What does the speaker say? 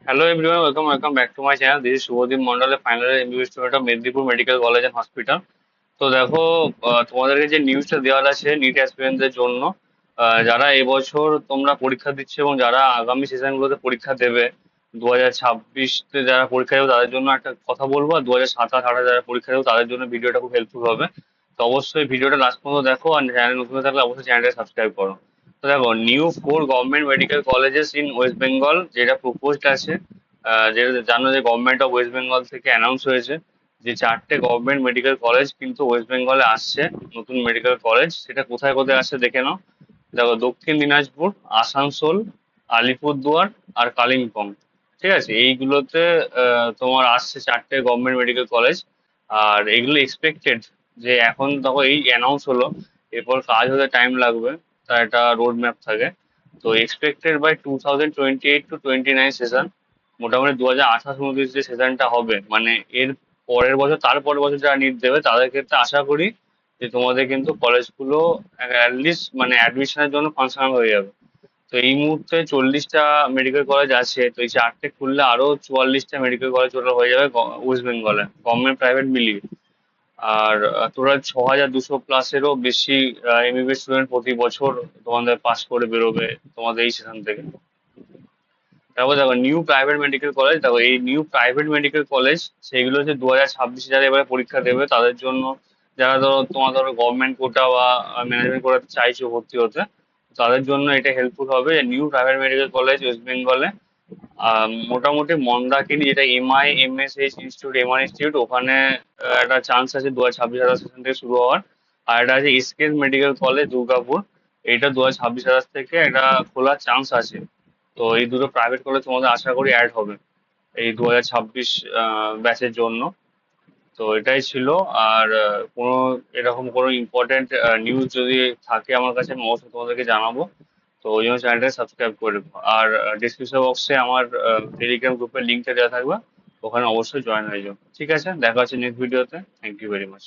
Hello everyone, welcome back to my channel. This is Shubhodip Mondal, a final year MBBS student of Medipur Medical College and Hospital. তো দেখো, তোমাদেরকে যে নিউজটা দেওয়া আছে NEET অ্যাসপিরেন্টদের জন্য, যারা এবছর তোমরা পরীক্ষা দিচ্ছে এবং যারা আগামী সেশনগুলোতে পরীক্ষা দেবে, 2026-তে যারা পরীক্ষা দেবে তাদের জন্য একটা কথা বলবো, আর 2027-28 যারা পরীক্ষা দেবে তাদের জন্য ভিডিওটা খুব হেল্পফুল হবে। তো অবশ্যই ভিডিওটা লাস্ট পর্যন্ত দেখো, আর চ্যানেল নতুন হয়ে থাকলে অবশ্যই চ্যানেলটা সাবস্ক্রাইব করো। তো দেখো, new 4 government medical colleges in West Bengal যেটা প্রপোজড আছে, যেটা জানো যে গভর্নমেন্ট অফ ওয়েস্ট বেঙ্গল থেকে অ্যানাউন্স হয়েছে যে 4টে গভর্নমেন্ট মেডিকেল কলেজ কিন্তু ওয়েস্ট বেঙ্গলে আসছে, নতুন মেডিকেল কলেজ। সেটা কোথায় কোথায় আসছে দেখে নাও। দেখো, দক্ষিণ দিনাজপুর, আসানসোল, আলিপুরদুয়ার আর কালিম্পং। ঠিক আছে, এইগুলোতে তোমার আসছে 4টে গভর্নমেন্ট মেডিকেল কলেজ। আর এগুলো এক্সপেক্টেড, যে এখন দেখো এই অ্যানাউন্স হলো, এরপর কাজ হতে টাইম লাগবে, তার একটা রোড ম্যাপ থাকে। তো এক্সপেক্টেড বাই 2028-29 সেশন, মোটামুটি 2028-29 যে সেশনটা হবে, মানে এর পরের বছর, তার পরের বছর যারা নিট দেবে তাদের ক্ষেত্রে আশা করি যে তোমাদের কিন্তু কলেজগুলো অ্যাটলিস্ট মানে অ্যাডমিশনের জন্য ফাংশনাল হয়ে যাবে। তো এই মুহূর্তে 40টা মেডিকেল কলেজ আছে, তো এই 4টে খুললে আরো 44টা মেডিকেল কলেজ টোটাল হয়ে যাবে ওয়েস্ট বেঙ্গলে, গভর্নমেন্ট প্রাইভেট মিলিয়ে। আর টোটাল 6200 প্লাসেরও বেশি এমবিবিএস স্টুডেন্ট প্রতি বছর তোমাদের পাস করে বেরোবে তোমাদের এই সেশন থেকে। তারপর দেখো, নিউ প্রাইভেট মেডিকেল কলেজ। দেখো, এই নিউ প্রাইভেট মেডিকেল কলেজ সেগুলো হচ্ছে 2026-এ যারা এবারে পরীক্ষা দেবে তাদের জন্য, যারা ধরো গভর্নমেন্ট কোটা বা ম্যানেজমেন্ট কোটাতে চাইছো ভর্তি হতে, তাদের জন্য এটা হেল্পফুল হবে। New private medical college West বেঙ্গলে মোটামুটি মন্দাকিনী, যেটা MIMSH ইনস্টিটিউট, এমআর ইনস্টিটিউট, ওখানে একটা চান্স আছে 2026-28 সেশন থেকে শুরু হওয়ার। আর একটা আছে এসকেএস মেডিকেল কলেজ দুর্গাপুর, এটা 2026-28 থেকে এটা খোলার চান্স আছে। তো এই দুটো প্রাইভেট কলেজ তোমাদের আশা করি অ্যাড হবে এই 2026 ব্যাচের জন্য। তো এটাই ছিল। আর কোনো এরকম কোনো ইম্পর্টেন্ট নিউজ যদি থাকে আমার কাছে, আমি অবশ্যই তোমাদেরকে জানাবো। তো ওই জন্য চ্যানেলটা সাবস্ক্রাইব করে দেবো। আর ডিসক্রিপশন বক্সে আমার টেলিগ্রাম গ্রুপের লিঙ্কটা দেওয়া থাকবে, ওখানে অবশ্যই জয়েন হয়ে যাও। ঠিক আছে, দেখা হচ্ছে নেক্সট ভিডিওতে। Thank you very much.